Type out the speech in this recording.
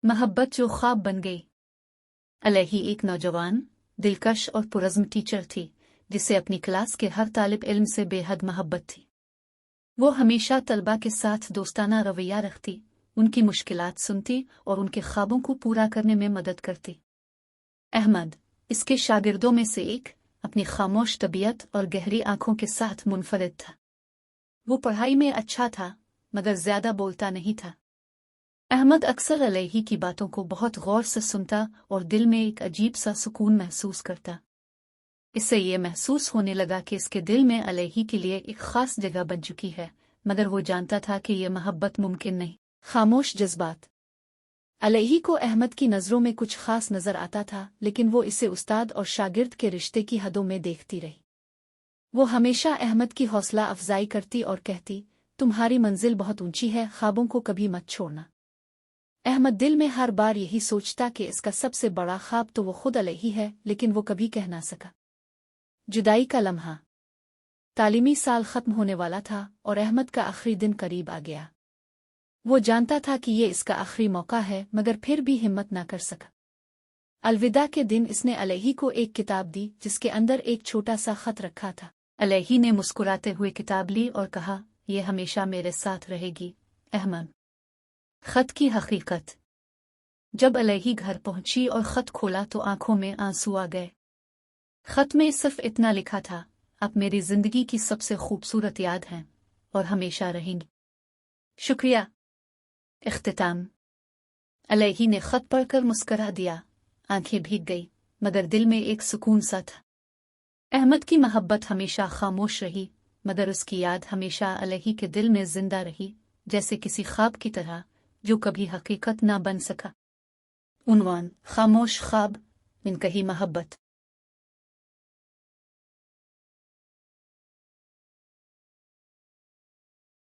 मोहब्बत जो ख्वाब बन गई। अलैही एक नौजवान, दिलकश और पुरज़्म टीचर थी जिसे अपनी क्लास के हर तालिब इल्म से बेहद मोहब्बत थी। वो हमेशा तलबा के साथ दोस्ताना रवैया रखती, उनकी मुश्किलात सुनती और उनके ख्वाबों को पूरा करने में मदद करती। अहमद, इसके शागिर्दों में से एक, अपनी खामोश तबीयत और गहरी आंखों के साथ मुनफरिद था। वो पढ़ाई में अच्छा था मगर ज्यादा बोलता नहीं था। अहमद अक्सर अलैही की बातों को बहुत गौर से सुनता और दिल में एक अजीब सा सुकून महसूस करता। इससे ये महसूस होने लगा कि इसके दिल में अलैही के लिए एक खास जगह बन चुकी है, मगर वो जानता था कि यह मोहब्बत मुमकिन नहीं। खामोश जज्बात। अलैही को अहमद की नज़रों में कुछ खास नजर आता था, लेकिन वो इसे उस्ताद और शागिर्द के रिश्ते की हदों में देखती रही। वो हमेशा अहमद की हौसला अफजाई करती और कहती, तुम्हारी मंजिल बहुत ऊंची है, ख्वाबों को कभी मत छोड़ना। अहमद दिल में हर बार यही सोचता कि इसका सबसे बड़ा ख्वाब तो वो खुद अलैही है, लेकिन वो कभी कह ना सका। जुदाई का लम्हा। तालीमी साल खत्म होने वाला था और अहमद का आखिरी दिन करीब आ गया। वो जानता था कि ये इसका आखिरी मौका है, मगर फिर भी हिम्मत ना कर सका। अलविदा के दिन इसने अलैही को एक किताब दी जिसके अंदर एक छोटा सा खत रखा था। अलैही ने मुस्कुराते हुए किताब ली और कहा, यह हमेशा मेरे साथ रहेगी अहमद। खत की हकीकत। जब अलैही घर पहुंची और खत खोला तो आंखों में आंसू आ गए। खत में सिर्फ इतना लिखा था, अब मेरी जिंदगी की सबसे खूबसूरत याद हैं और हमेशा रहेंगी। शुक्रिया। इख्तिताम। अलैही ने खत पढ़कर मुस्करा दिया, आंखें भीग गई, मगर दिल में एक सुकून सा था। अहमद की मोहब्बत हमेशा खामोश रही, मगर उसकी याद हमेशा अलैही के दिल में जिंदा रही, जैसे किसी ख्वाब की तरह जो कभी हकीकत ना बन सका। उन्वान: खामोश ख्वाब, मिन कही मोहब्बत।